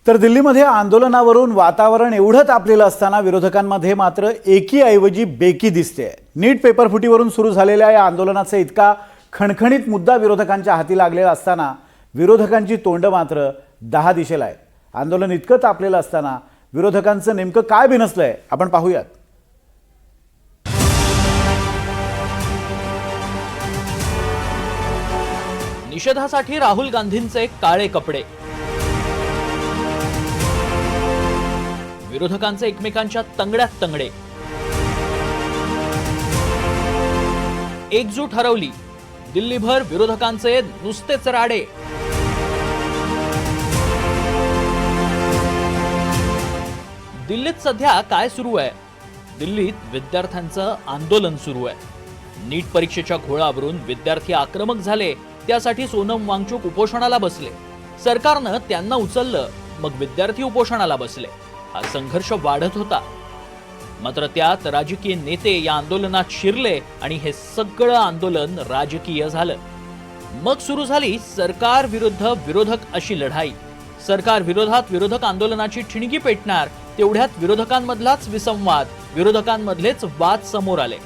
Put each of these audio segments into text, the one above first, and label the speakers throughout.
Speaker 1: तर दिल्लीमध्ये आंदोलनावरून वातावरण एवढं तापलेलं असताना विरोधकांमध्ये मात्र एकीऐवजी बेकी दिसते। नीट पेपर फुटीवरून सुरू झालेल्या या आंदोलनाचा इतका खणखणीत मुद्दा विरोधकांच्या हाती लागलेला असताना विरोधकांची तोंड मात्र 10 दिशेला आहेत। आंदोलन इतकं तापलेलं असताना विरोधकांचं नेमकं काय बिनसलंय आपण पाहूयात।
Speaker 2: निषेधासाठी राहुल गांधींचे काळे कपडे, विरोधकांचे एकमेकांच्या तंगड्यात तंगडे, एकजूट हरवली, दिल्लीभर विरोधकांचे नुसतेच राडे। दिल्लीत सध्या काय सुरू आहे? दिल्लीत विद्यार्थ्यांचं आंदोलन सुरू आहे। नीट परीक्षेच्या घोळावरून विद्यार्थी आक्रमक झाले, त्यासाठी सोनम वांगचुक उपोषणाला बसले। सरकारनं त्यांना उचललं, मग विद्यार्थी उपोषणाला बसले। हा संघर्ष वाढत होता, मात्र त्यात राजकीय नेते या आंदोलनात शिरले आणि हे सगळं आंदोलन राजकीय झालं। मग सुरू झाली सरकार विरुद्ध विरोधक अशी लढाई। सरकार विरोधात विरोधक आंदोलनाची ठिणगी पेटणार, तेवढ्यात विरोधकांमधलाच विसंवाद, विरोधकांमधलेच वाद समोर आले।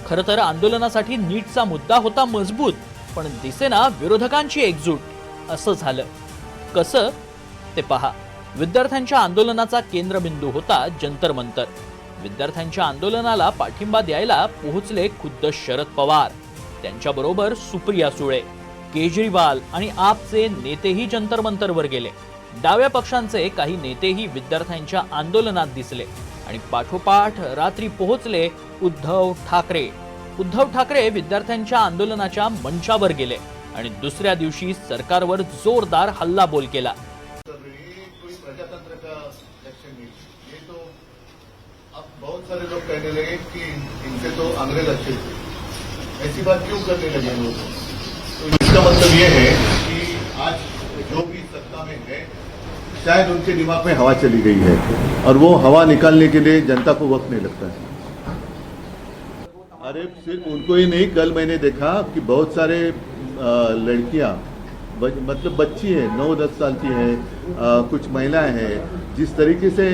Speaker 2: खरं तर आंदोलनासाठी नीटचा मुद्दा होता मजबूत, पण दिसेना विरोधकांची एकजूट। असं झालं कसं ते पहा। विद्यार्थ्यांच्या आंदोलनाचा केंद्रबिंदू होता जंतर मंतर। विद्यार्थ्यांच्या आंदोलनाला पाठिंबा द्यायला पोहोचले खुद्द शरद पवार, त्यांच्याबरोबर सुप्रिया सुळे, केजरीवाल आणि आपचे नेतेही जंतर मंतरवर गेले। डाव्या पक्षांचे काही नेतेही विद्यार्थ्यांच्या आंदोलनात दिसले आणि पाठोपाठ रात्री पोहोचले उद्धव ठाकरे। उद्धव ठाकरे विद्यार्थ्यांच्या आंदोलनाच्या मंचावर गेले आणि दुसऱ्या दिवशी सरकारवर जोरदार हल्लाबोल केला।
Speaker 3: प्रजातंत्र का इलेक्शन नहीं, ये तो अब बहुत सारे लोग कहने लगे कि इनसे तो अंग्रेज अच्छे थे, ऐसी बात क्यों करने लगे लोग? तो इसका मतलब ये है कि आज जो भी सत्ता में है शायद उनके दिमाग में हवा चली गई है और वो हवा निकालने के लिए जनता को वक्त नहीं लगता है। अरे सिर्फ उनको ही नहीं, कल मैंने देखा कि बहुत सारे लड़कियां मतलब बच्ची है 9-10 साल की है, कुछ महिलाएं हैं, जिस तरीके से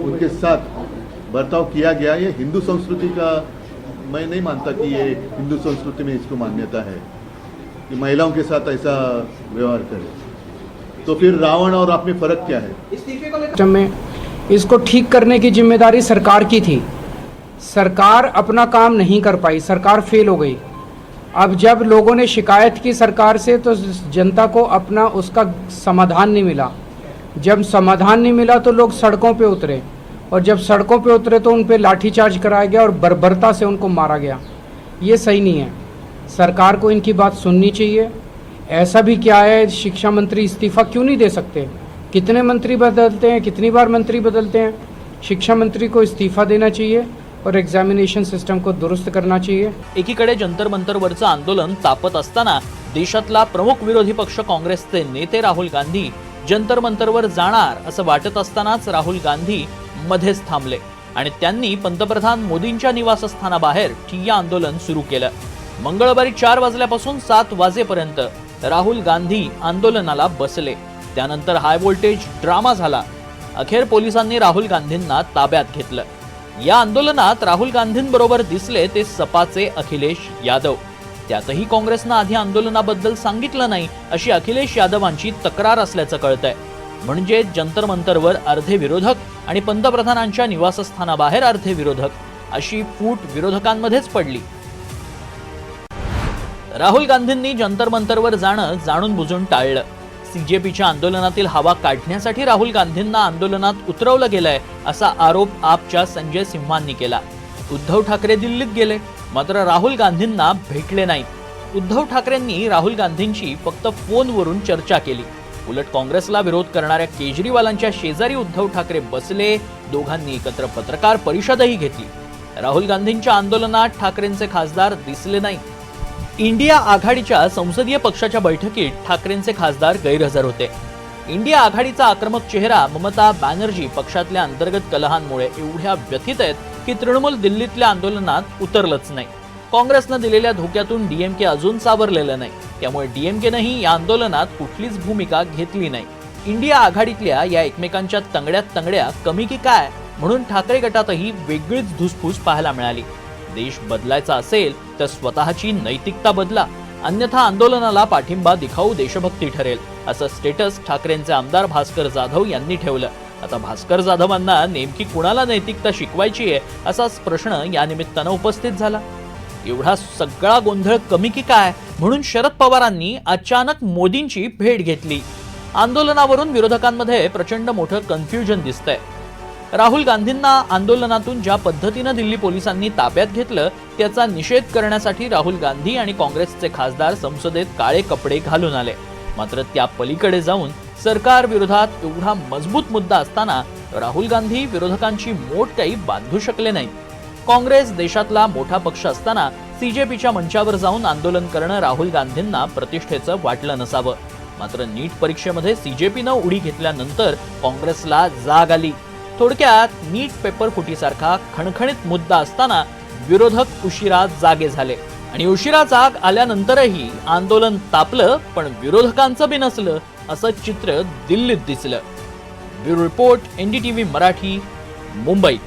Speaker 3: उनके साथ बर्ताव किया गया, ये हिंदू संस्कृति का मैं नहीं मानता कि ये हिंदू संस्कृति में इसको मान्यता है कि महिलाओं के साथ ऐसा व्यवहार करे। तो फिर रावण और आप में फर्क क्या है?
Speaker 4: में इसको ठीक करने की जिम्मेदारी सरकार की थी। सरकार अपना काम नहीं कर पाई, सरकार फेल हो गई। अब जब लोगों ने शिकायत की सरकार से तो जनता को अपना उसका समाधान नहीं मिला। जब समाधान नहीं मिला तो लोग सड़कों पे उतरे, और जब सड़कों पे उतरे तो उन पे लाठीचार्ज कराया गया और बर्बरता से उनको मारा गया। ये सही नहीं है, सरकार को इनकी बात सुननी चाहिए। ऐसा भी क्या है, शिक्षा मंत्री इस्तीफा क्यों नहीं दे सकते? कितने मंत्री बदलते हैं, कितनी बार मंत्री बदलते हैं? शिक्षा मंत्री को इस्तीफा देना चाहिए और एग्जामिनेशन सिस्टम को दुरुस्त करना चाहिए।
Speaker 2: एकीकडे जंतर मंतरवरचं आंदोलन तापत असताना देशातला प्रमुख विरोधी पक्ष काँग्रेसचे नेते राहुल गांधी जंतर मंतरवर जाणार असं वाटत असतानाच राहुल गांधी मध्येच थांबले आणि त्यांनी पंतप्रधान मोदींच्या निवासस्थानाबाहेर ठिय्या आंदोलन सुरू केलं। मंगळवारी 4 वाजल्यापासून 7 वाजेपर्यंत राहुल गांधी आंदोलनाला बसले। त्यानंतर हाय व्होल्टेज ड्रामा झाला। अखेर पोलिसांनी राहुल गांधींना ताब्यात घेतलं। या आंदोलनात राहुल गांधींबरोबर दिसले ते सपाचे अखिलेश यादव। त्यातही काँग्रेसनं आधी आंदोलनाबद्दल सांगितलं नाही अशी अखिलेश यादवांची तक्रार असल्याचं कळतंय। म्हणजे जंतर मंतरवर अर्धे विरोधक आणि पंतप्रधानांच्या निवासस्थानाबाहेर अर्धे विरोधक अशी फूट विरोधकांमध्येच पडली। राहुल गांधींनी जंतर मंतरवर जाणं जाणून बुजून टाळलं। सीजेपीच्या आंदोलनातील हवा काढण्यासाठी राहुल गांधींना आंदोलनात उतरवलं गेलंय असा आरोप आपच्या संजय सिंहांनी केला। उद्धव ठाकरे दिल्लीत गेले, मात्र राहुल गांधींना भेटले नाहीत। उद्धव ठाकरेंनी राहुल गांधींची फक्त फोनवरून चर्चा केली। उलट काँग्रेसला विरोध करणाऱ्या केजरीवालांच्या शेजारी उद्धव ठाकरे बसले। दोघांनी एकत्र पत्रकार परिषदही घेतली। राहुल गांधींच्या आंदोलनात ठाकरेंचे खासदार दिसले नाही। इंडिया आघाडीच्या संसदीय पक्षाच्या बैठकीत ठाकरेंचे खासदार गैरहजर होते। इंडिया आघाडीचा आक्रमक चेहरा ममता बॅनर्जी पक्षातल्या अंतर्गत कलहांमुळे एवढ्या व्यथित आहेत की तृणमूल दिल्लीतल्या आंदोलनात उतरलंच नाही। काँग्रेसनं दिलेल्या धोक्यातून डीएमके अजून सावरलेलं नाही, त्यामुळे डीएमकेनेही या आंदोलनात कुठलीच भूमिका घेतली नाही। इंडिया आघाडीतल्या या एकमेकांच्या तंगड्यात तंगड्या कमी की काय म्हणून ठाकरे गटातही वेगळीच धुसफूस पाहायला मिळाली. देश बदलायचा असेल तर स्वतःची नैतिकता बदला, अन्यथा आंदोलनाला पाठिंबा दिखाऊ देशभक्ती ठरेल, असं स्टेटस ठाकरेंचे आमदार भास्कर जाधव यांनी ठेवलं. आता भास्कर जाधवांना नेमकी कुणाला नैतिकता शिकवायची आहे असाच प्रश्न या निमित्तानं उपस्थित झाला. एवढा सगळा गोंधळ कमी की काय म्हणून शरद पवारांनी अचानक मोदींची भेट घेतली. आंदोलनावरून विरोधकांमध्ये प्रचंड मोठं कन्फ्युजन दिसतंय. राहुल गांधींना आंदोलनातून ज्या पद्धतीनं दिल्ली पोलिसांनी ताब्यात घेतलं त्याचा निषेध करण्यासाठी राहुल गांधी आणि काँग्रेसचे खासदार संसदेत काळे कपडे घालून आले. मात्र त्या पलीकडे जाऊन सरकार विरोधात एवढा मजबूत मुद्दा असताना राहुल गांधी विरोधकांची मोट काही बांधू शकले नाहीत. काँग्रेस देशातला मोठा पक्ष असताना सीजेपीच्या मंचावर जाऊन आंदोलन करणं राहुल गांधींना प्रतिष्ठेचं वाटलं नसावं. मात्र नीट परीक्षेमध्ये सीजेपीनं उडी घेतल्यानंतर काँग्रेसला जाग आली. थोडक्यात नीट पेपर फुटीसारखा खणखणीत मुद्दा असताना विरोधक उशिरा जागे झाले आणि उशिरा जाग आल्यानंतरही आंदोलन तापलं पण विरोधकांचं बी नसलं असं चित्र दिल्लीत दिसलं. Bureau report, NDTV Marathi, Mumbai.